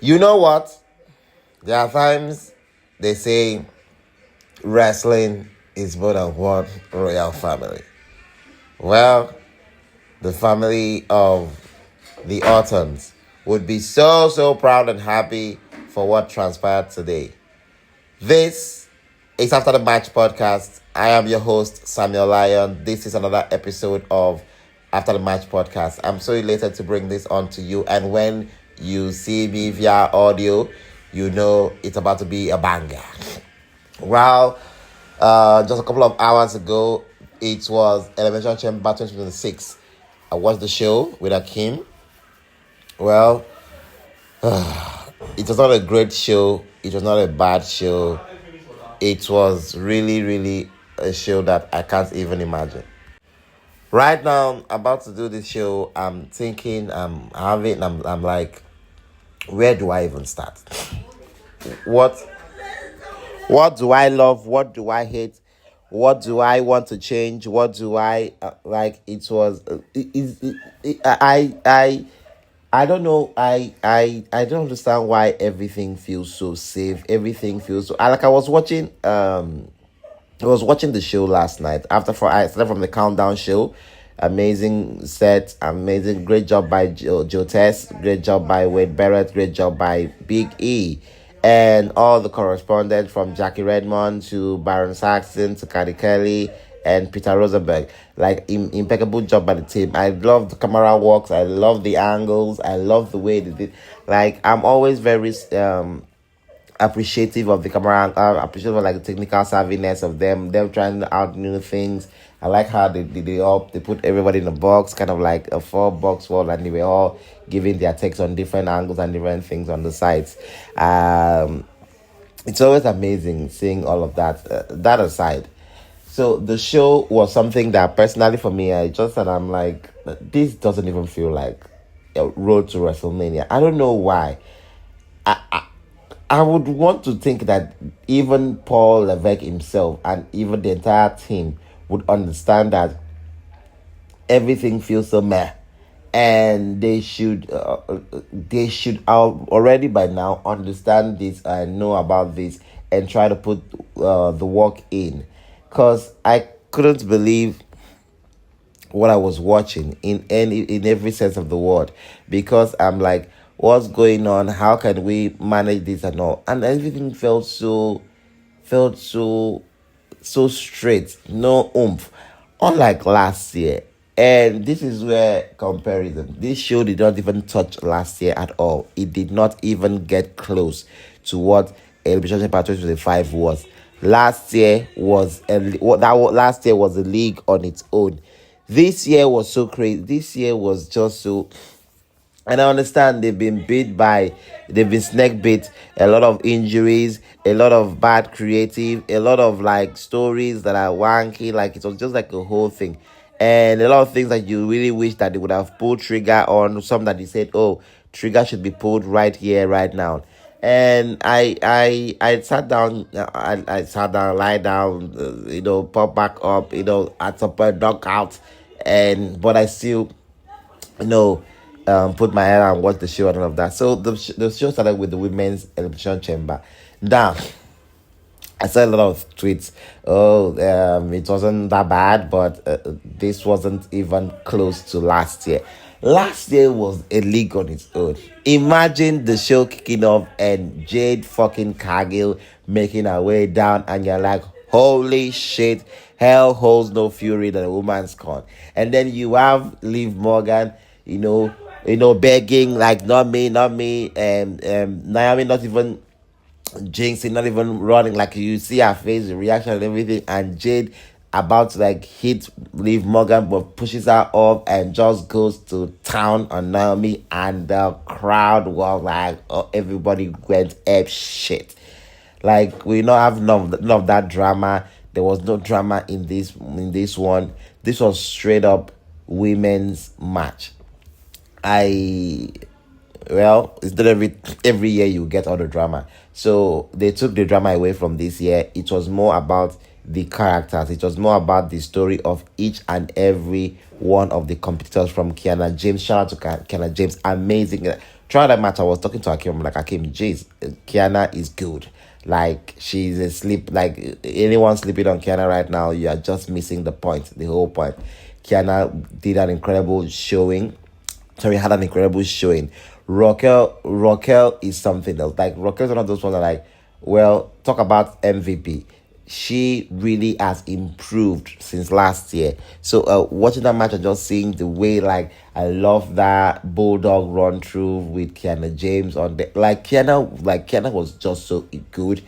You know what? There are times they say wrestling is more than one royal family. Well, the family of the Ortons would be so proud and happy for what transpired today. This is After the Match podcast. I am your host, Samuel Lyon. This is another episode of After the Match podcast. I'm so elated to bring this on to you. And when you see me via audio, you know it's about to be a banger. Well, just a couple of hours ago, it was Elimination Chambers 2026. I watched the show with Akim. Well, it was not a great show. It was not a bad show. It was really a show that I can't even imagine. Right now, I'm about to do this show. I'm thinking, I'm like, where do I even start? What do I love? What do I hate? What do I want to change? What do I like? It was. I don't know. I don't understand why everything feels so safe. Everything feels so. I was watching. I was watching the show last night. I started from the countdown show. Amazing set. Amazing. Great job by Joe Tess. Great job by Wade Barrett. Great job by Big E. And all the correspondents from Jackie Redmond to Baron Saxton to Cardi Kelly and Peter Rosenberg. Like, impeccable job by the team. I love the camera works. I love the angles. I love the way they did. Like, I'm always very appreciative of the camera, appreciative of like the technical savviness of them trying out new things. I like how they put everybody in a box, kind of like a 4-box wall, and they were all giving their takes on different angles and different things on the sides. It's always amazing seeing all of that. That aside, so the show was something that personally for me, I'm like, this doesn't even feel like a road to WrestleMania. I don't know why. I would want to think that even Paul Levesque himself and even the entire team would understand that everything feels so meh, and they should already by now understand this and know about this and try to put the work in, because I couldn't believe what I was watching in every sense of the word, because I'm like, what's going on? How can we manage this and all? And everything felt so straight, no oomph, unlike last year. And this is where comparison. This show did not even touch last year at all. It did not even get close to what Elimination Chambers 2025 was. Last year was a league on its own. This year was so crazy. This year was just so. And I understand they've been snake bit, a lot of injuries, a lot of bad creative, a lot of like stories that are wanky, like it was just like a whole thing. And a lot of things that you really wish that they would have pulled trigger on, some that they said, oh, trigger should be pulled right here, right now. And I sat down, lie down, pop back up, at some point, knock out. But I still, put my head and watch the show and all of that. So the show started with the women's Elimination Chamber. Now, I saw a lot of tweets. It wasn't that bad, but this wasn't even close to last year. Last year was a league on its own. Imagine the show kicking off and Jade fucking Cargill making her way down, and you're like, holy shit, hell holds no fury than a woman's con. And then you have Liv Morgan, begging, like, not me, and Naomi not even jinxing, not even running, like you see her face, the reaction and everything, and Jade about to like hit Liv Morgan, but pushes her off and just goes to town on Naomi, and the crowd was like, oh, everybody went ape shit. Like, we don't have none of that drama. There was no drama in this one. This was straight up women's match. It's not every year you get all the drama. So they took the drama away from this year. It was more about the characters. It was more about the story of each and every one of the competitors, from Kiana James. Shout out to Kiana James. Amazing. throughout that match, I was talking to Akim, like, Akim, jeez, Kiana is good. Like, she's asleep. Like, anyone sleeping on Kiana right now, you are just missing the point, the whole point. Kiana did an incredible showing. Sorry, had an incredible showing. Raquel is something else. Like, Raquel's one of those ones that, like, well, talk about MVP. She really has improved since last year. So watching that match and just seeing the way, like, I love that bulldog run through with Kiana James on the, Kiana was just so good.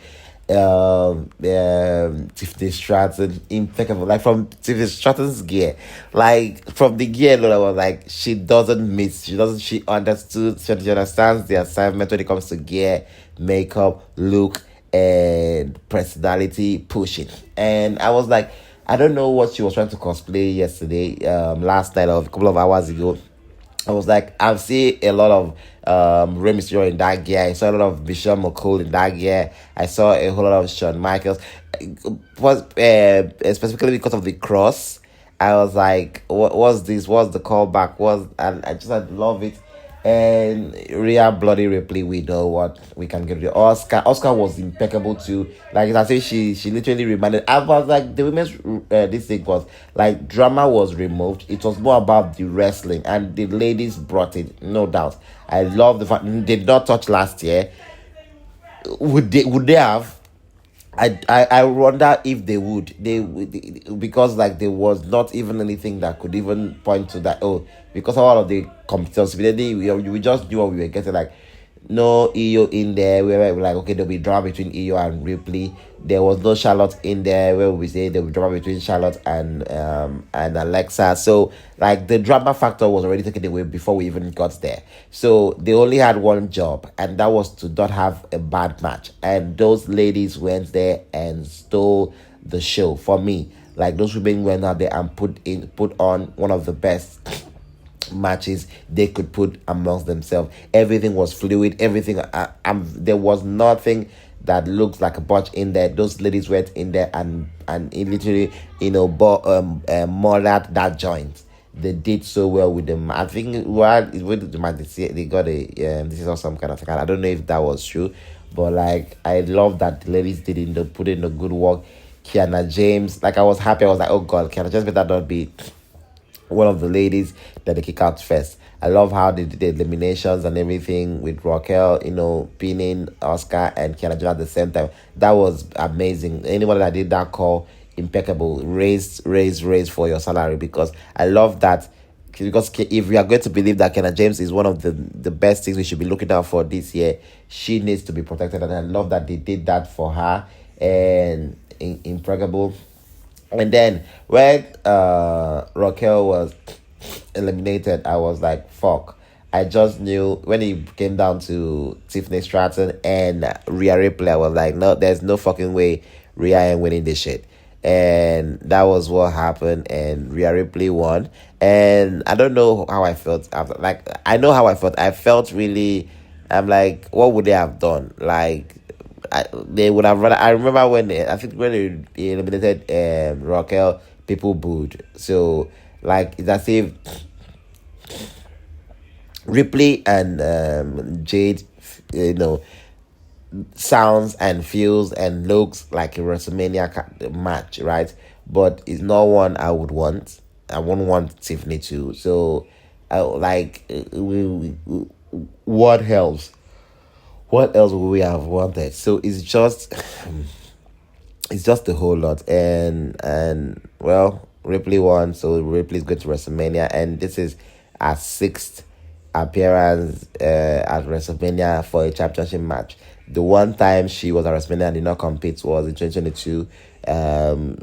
Tiffany Stratton, impeccable. Like, from Tiffany Stratton's gear, like, from the gear alone, I was like, she doesn't miss. She understood. She understands the assignment when it comes to gear, makeup, look, and personality pushing. And I was like, I don't know what she was trying to cosplay yesterday, last night or a couple of hours ago. I was like, I've seen a lot of Rey Mysterio in that gear. I saw a lot of Michelle McCool in that gear. I saw a whole lot of Shawn Michaels. Was specifically because of the cross. I was like, what was this? What's the callback? And I love it. And Rhea Bloody Ripley, we know what we can get rid of. Oscar was impeccable too. Like, I say, she literally reminded. I was like, the women's this thing was like, drama was removed. It was more about the wrestling, and the ladies brought it, no doubt. I love the fact they did not touch last year. Would they have? I wonder if they would. Because, like, there was not even anything that could even point to that. Oh, because of all of the competitors, we just knew what we were getting. Like, no Io in there. We were like, okay, there'll be drama between Io and Ripley. There was no Charlotte in there where we say there'll be drama between Charlotte and Alexa. So, like, the drama factor was already taken away before we even got there. So they only had one job, and that was to not have a bad match. And those ladies went there and stole the show for me. Like, those women went out there and put on one of the best matches they could put amongst themselves. Everything was fluid. Everything. There was nothing that looks like a botch in there. Those ladies went in there and it literally, murdered that joint. They did so well with them. I think with the match, they got this is also some kind of thing. I don't know if that was true, but, like, I love that the ladies put in the good work. Kiana James, like, I was happy. I was like, oh god, Kiana James better not be one of the ladies that they kick out first. I love how they did the eliminations and everything with Raquel, pinning Oscar and Kiana James at the same time. That was amazing. Anyone that did that call, impeccable. Raise for your salary, because I love that. Because if we are going to believe that Kiana James is one of the best things we should be looking out for this year, she needs to be protected. And I love that they did that for her. And impeccable. And then when Raquel was eliminated, I was like, fuck. I just knew when it came down to Tiffany Stratton and Rhea Ripley, I was like, no, there's no fucking way Rhea ain't winning this shit. And that was what happened, and Rhea Ripley won. And I don't know how I felt after. Like, I know how I felt. I felt really, I'm like, what would they have done? Like, they would have rather. I remember when they eliminated Raquel, people booed. So, like, it's as if Ripley and Jade, sounds and feels and looks like a WrestleMania match, right? But it's not one I would want. I won't want Tiffany to. So, what else? What else would we have wanted? So it's just a whole lot. And well, Ripley won, so Ripley's going to WrestleMania, and this is our 6th appearance at WrestleMania for a championship match. The one time she was at WrestleMania and did not compete was in 2022,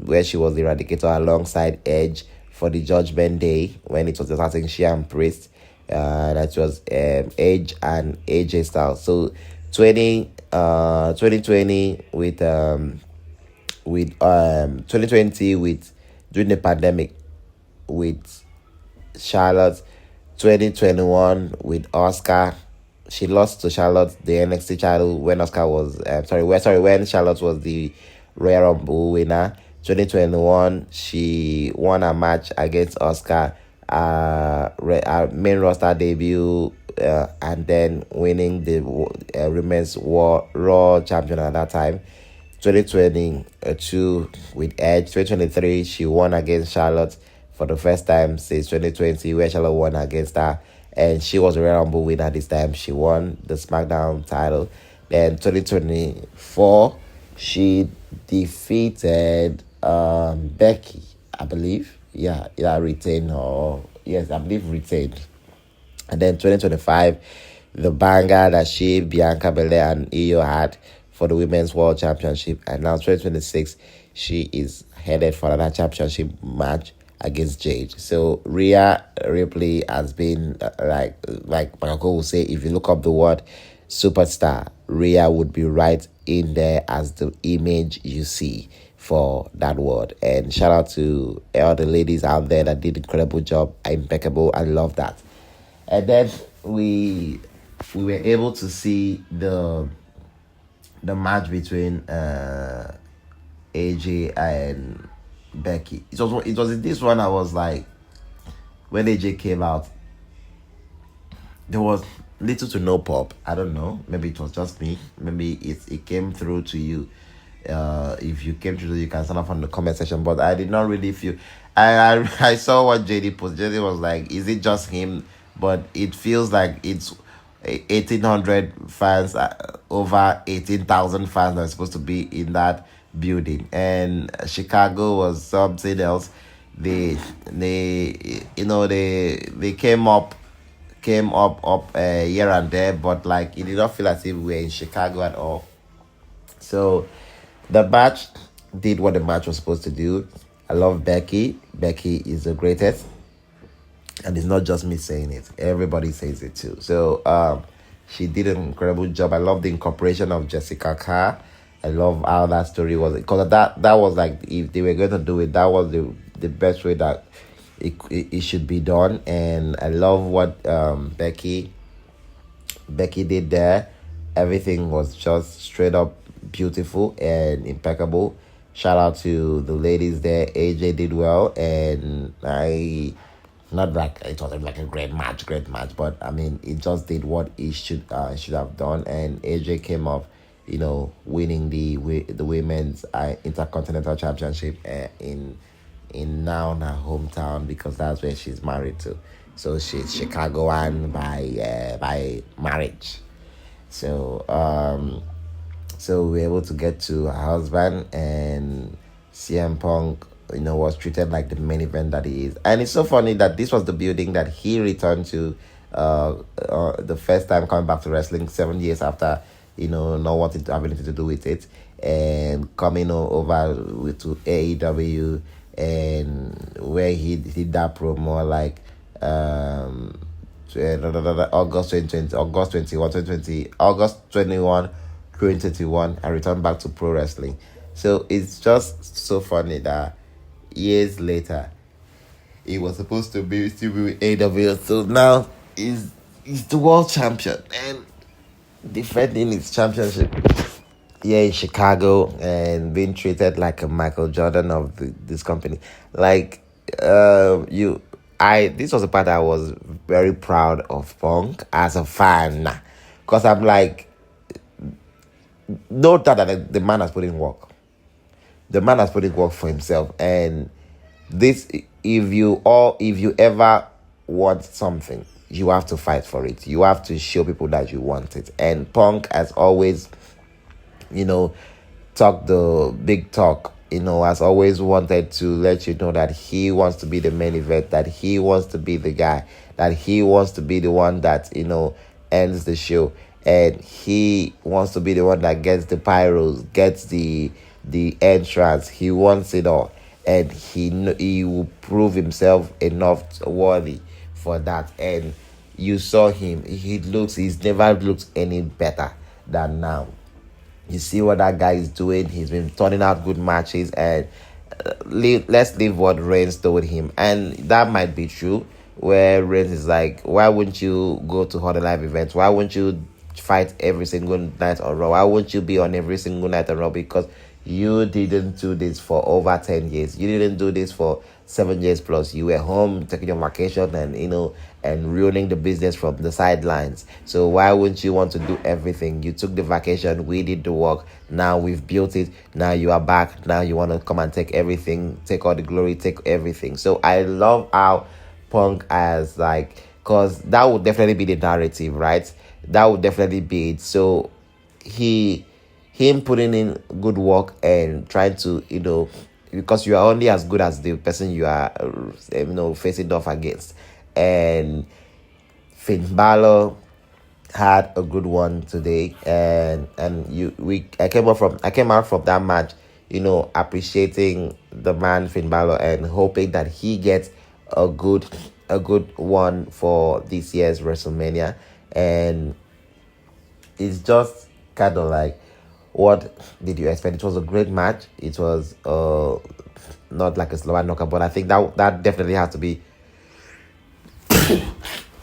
where she was the Eradicator alongside Edge for the Judgment Day, when it was starting she and Priest. That was Edge and AJ Styles. So 2020 with 2020 with during the pandemic with Charlotte, 2021 with Oscar. She lost to Charlotte the NXT title when Oscar was when Charlotte was the Royal Rumble winner. 2021 she won a match against Oscar main roster debut, and then winning the women's Raw champion at that time. 2022 with Edge. 2023 she won against Charlotte for the first time since 2020, where Charlotte won against her, and she was a Royal Rumble winner this time. She won the SmackDown title. Then 2024 she defeated Becky, I believe. Yeah, retained, or yes, I believe retained. And then 2025, the banger that she, Bianca Belair, and Io had for the Women's World Championship. And now 2026, she is headed for another championship match against Jade. So Rhea Ripley has been, like Marco will say, if you look up the word superstar, Rhea would be right in there as the image you see for that word. And shout out to all the ladies out there that did an incredible job, impeccable. I love that. And then we were able to see the match between AJ and Becky. It was in this one I was like, when AJ came out, there was little to no pop. I don't know. Maybe it was just me. Maybe it came through to you. If you came through, you can sign up on the comment section. But I did not really feel. I saw what JD posted. JD was like, "Is it just him?" But it feels like it's 1,800 fans, over 18,000 fans that are supposed to be in that building. And Chicago was something else. They came up here and there, but like it did not feel as if we were in Chicago at all. So the match did what the match was supposed to do. I love Becky. Becky is the greatest. And it's not just me saying it. Everybody says it too. So she did an incredible job. I love the incorporation of Jessica Carr. I love how that story was. Because that was like, if they were going to do it, that was the best way that it should be done. And I love what Becky did there. Everything was just straight up beautiful and impeccable. Shout out to the ladies there. AJ did well, and not like it was like a great match, but I mean it just did what it should have done, and AJ came off, winning the women's Intercontinental Championship in now in her hometown, because that's where she's married to. So she's Chicagoan by marriage. So we were able to get to her husband, and CM Punk, was treated like the main event that he is. And it's so funny that this was the building that he returned to the first time coming back to wrestling 7 years after, not wanting to have anything to do with it, and coming over to AEW, and where he did that promo like August 21, 2021, and returned back to pro wrestling. So it's just so funny that years later he was supposed to be still be with AEW. So now he's the world champion and defending his championship here in Chicago, and being treated like a Michael Jordan of this company. Like this was the part I was very proud of Punk as a fan, because I'm like, no doubt that the man has put in work. The man has put in work for himself, and this, if you ever want something, you have to fight for it. You have to show people that you want it. And Punk has always, talk the big talk. Has always wanted to let you know that he wants to be the main event, that he wants to be the guy, that he wants to be the one that ends the show, and he wants to be the one that gets the pyros, gets the entrance. He wants it all, and he will prove himself enough worthy for that. And you saw him. He's never looked any better than now. You see what that guy is doing. He's been turning out good matches, and let's leave what Reigns told him. And that might be true, where Reigns is like, why wouldn't you go to all the live events? Why wouldn't you fight every single night on Raw? Why won't you be on every single night on Raw? Because You didn't do this for over 10 years. You didn't do this for 7 years plus. You were home taking your vacation and and ruining the business from the sidelines. So why wouldn't you want to do everything? You took the vacation, we did the work. Now we've built it. Now you are back. Now you want to come and take everything, take all the glory, take everything. So I love how Punk as like, because that would definitely be the narrative, right? That would definitely be it. So he him putting in good work and trying to because you are only as good as the person you are facing off against. And Finn Balor had a good one today, and I came out from that match appreciating the man Finn Balor and hoping that he gets a good one for this year's WrestleMania. And it's just kind of like, what did you expect? It was a great match. It was not like a slower knockout, but I think that definitely has to be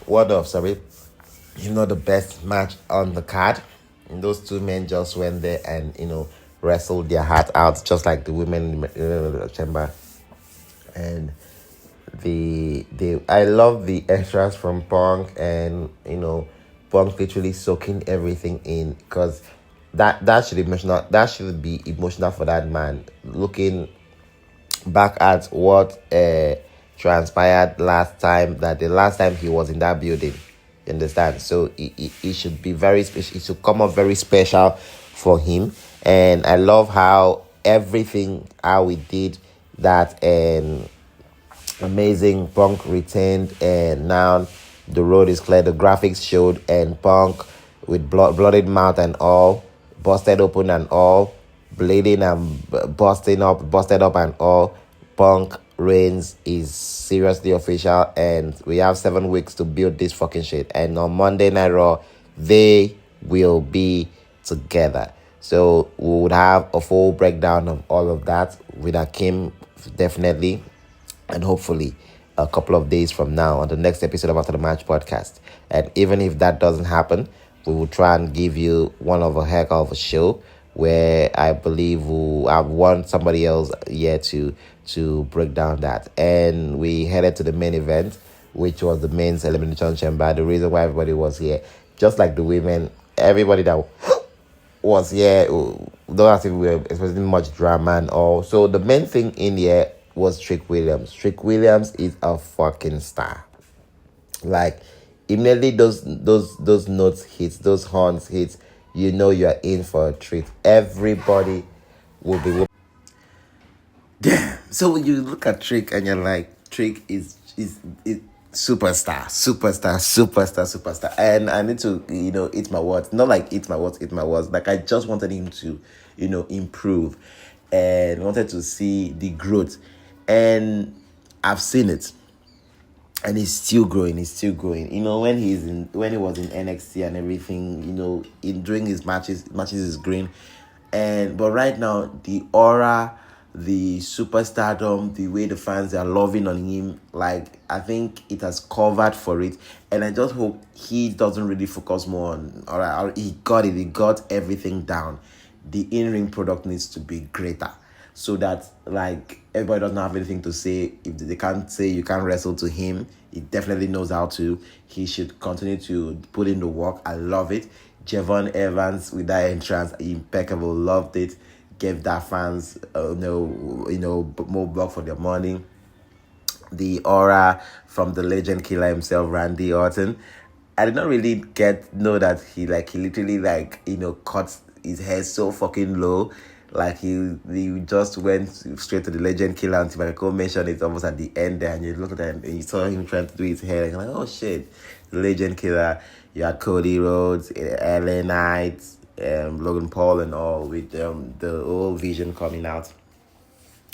one of the best match on the card. And those two men just went there and wrestled their heart out, just like the women in the chamber. And I love the extras from Punk, and Punk literally soaking everything in, because that should be emotional for that man, looking back at what transpired last time, that the last time he was in that building. You understand? So it should be very special. It should come up very special for him. And I love how we did that, and amazing. Punk retained, and now the road is clear. The graphics showed, and Punk with blooded mouth and all, busted open and all, bleeding and busted up and all. Punk reigns is seriously official, and we have 7 weeks to build this fucking shit. And on Monday Night Raw, they will be together. So we would have a full breakdown of all of that with Akim, definitely, and hopefully a couple of days from now on the next episode of After the Match podcast. And even if that doesn't happen, we will try and give you one of a heck of a show, where I believe I want somebody else here to break down that. And we headed to the main event, which was the men's elimination chamber. The reason why everybody was here, just like the women, everybody that was here, don't think we were expecting much drama and all. So the main thing in here was Trick Williams. Trick Williams is a fucking star. Like, immediately those notes hits, those horns hits, you're in for a treat. Everybody will be. Damn. So when you look at Trick and you're like, Trick is superstar. And I need to, eat my words. Not like eat my words. Like, I just wanted him to, improve, and wanted to see the growth. And I've seen it. And he's still growing. When he was in NXT and everything, during his matches is green. But right now, the aura, the superstardom, the way the fans are loving on him, like, I think it has covered for it. And I just hope he doesn't really focus more on, all right, he got everything down. The in-ring product needs to be greater, so that, like, everybody doesn't have anything to say. If they can't say you can't wrestle to him, he definitely knows how to. He should continue to put in the work. I love it. Javon Evans with that entrance, impeccable. Loved it. Gave that fans more block for their money. The aura from the legend killer himself, Randy Orton. I did not really know that he literally cut his hair so fucking low. Like, he just went straight to the legend killer, and Michael mentioned it almost at the end there, and you looked at him and you saw him trying to do his hair, and you're like, oh shit, the legend killer. You had Cody Rhodes, LA Knight, Logan Paul and all, with the whole vision coming out.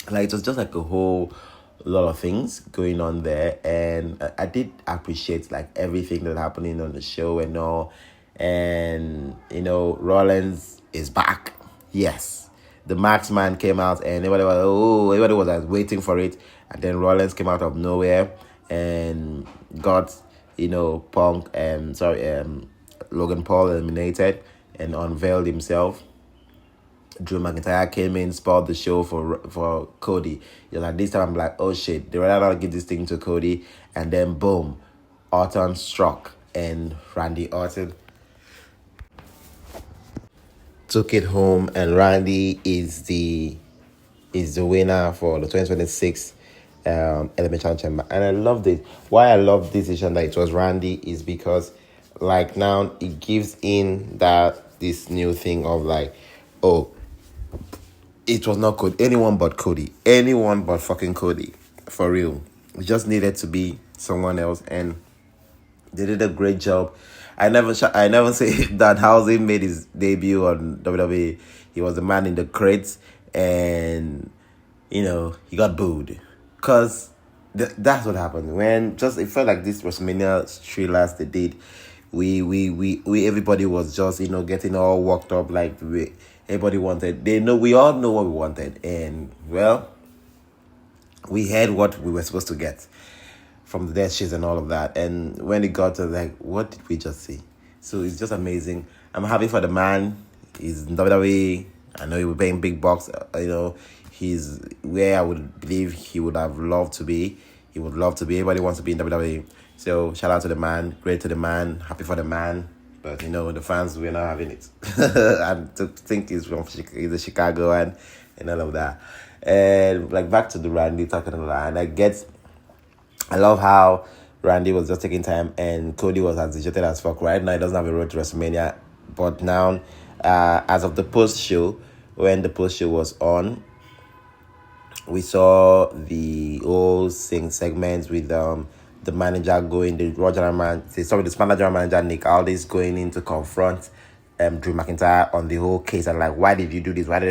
Like, it was just like a whole lot of things going on there, and I did appreciate like everything that happening on the show and all. And Rollins is back. Yes. The Marksman came out, and everybody was like waiting for it, and then Rollins came out of nowhere and got Punk Logan Paul eliminated and unveiled himself. Drew McIntyre came in, spoiled the show for Cody. You're like, this time I'm like, oh shit, they rather not give this thing to Cody, and then boom, Orton struck, and Randy Orton took it home, and Randy is the winner for the 2026 Elimination Chamber. And I love this. Why I love this decision that it was Randy is because, like, now it gives in that this new thing of like, oh, it was not Cody, anyone but fucking Cody, for real. It just needed to be someone else, and they did a great job. I never say that Housing made his debut on WWE. He was the man in the crates, and he got booed because that's what happened when just it felt like this WrestleMania thrillers they did. We everybody was just getting all worked up like everybody wanted. We all know what we wanted, and well, we had what we were supposed to get from the death sheets and all of that. And when it got to like, what did we just see? So it's just amazing. I'm happy for the man. He's in WWE. I know he was paying big bucks. He's where I would believe he would have loved to be. He would love to be. Everybody wants to be in WWE. So shout out to the man. Great to the man. Happy for the man. But the fans, we're not having it. And to think he's a Chicago and all of that. And like back to the Randy talking about that. And I love how Randy was just taking time and Cody was as dejected as fuck. Right now, he doesn't have a road to WrestleMania. But now, as of the post-show, when the post-show was on, we saw the whole segments with the manager going, the manager manager Nick Aldis going in to confront Drew McIntyre on the whole case and like, why did you do this? Why do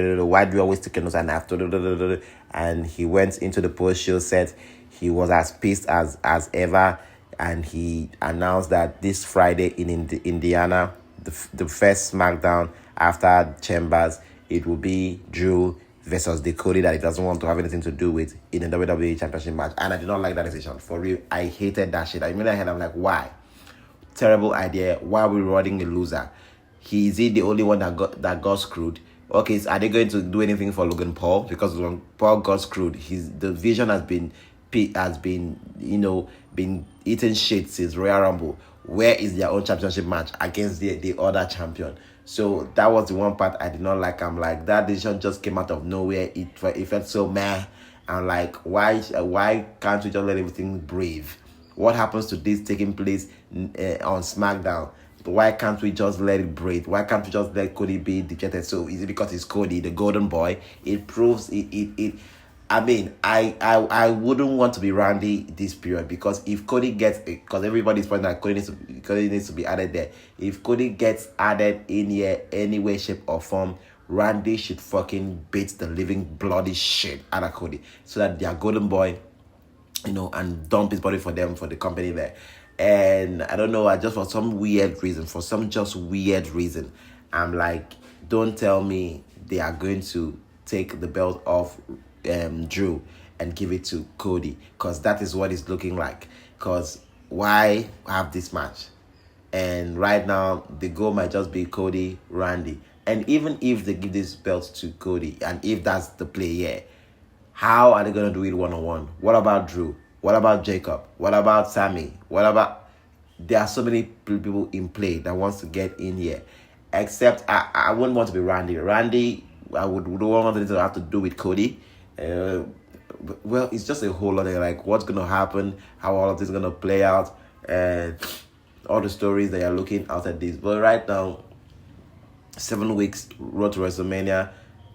you always take a notes and after? And he went into the post-show set. He was as pissed as ever, and he announced that this Friday in Indiana, the first SmackDown after Chambers, it will be Drew versus the Cody that he doesn't want to have anything to do with in the WWE Championship match. And I did not like that decision. For real, I hated that shit. I mean, I'm like, why? Terrible idea. Why are we rewarding a loser? Is he the only one that got screwed? Okay, so are they going to do anything for Logan Paul? Because when Paul got screwed, the vision has been eating shit since Royal Rumble. Where is their own championship match against the other champion? So that was the one part I did not like. I'm like, that decision just came out of nowhere. It felt so meh. I'm like, why can't we just let everything breathe? What happens to this taking place on SmackDown? Why can't we just let it breathe? Why can't we just let Cody be dejected? So is it because it's Cody, the golden boy? It proves it. I mean, I wouldn't want to be Randy this period because if Cody gets it, because everybody's pointing that Cody needs to be added there. If Cody gets added in here any way, shape, or form, Randy should fucking beat the living bloody shit out of Cody so that their golden boy, and dump his body for them, for the company there. And I don't know, I just for some weird reason, I'm like, don't tell me they are going to take the belt off Drew and give it to Cody, because that is what it's looking like. Because why have this match? And right now the goal might just be Cody, Randy. And even if they give this belt to Cody, and if that's the play, yeah, how are they gonna do it one-on-one? What about Drew? What about Jacob? What about Sammy? There are so many people in play that wants to get in here. Except I wouldn't want to be Randy. Randy, I would want it to have to do with Cody. Well, it's just a whole lot of like what's gonna happen, how all of this is gonna play out, and all the stories that you're looking out at this. But right now, 7 weeks road to WrestleMania.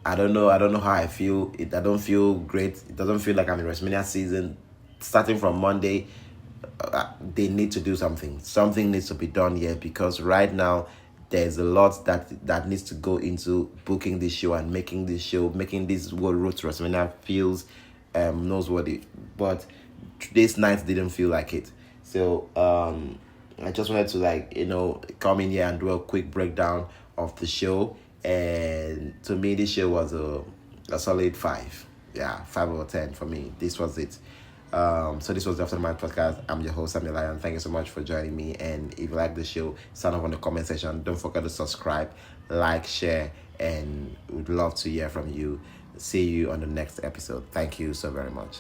I don't know how I feel. I don't feel great. It doesn't feel like I'm in WrestleMania season. Starting from Monday, they need to do something. Something needs to be done here because right now there's a lot that needs to go into booking this show and making this World Road to WrestleMania feels newsworthy. But today's night didn't feel like it. So I just wanted to come in here and do a quick breakdown of the show. And to me, this show was a solid 5. Yeah, 5 over 10 for me. This was it. So this was the After the Match podcast. I'm your host, Samuel Lion. Thank you so much for joining me. And if you like the show, sign up on the comment section. Don't forget to subscribe, like, share, and we'd love to hear from you. See you on the next episode. Thank you so very much.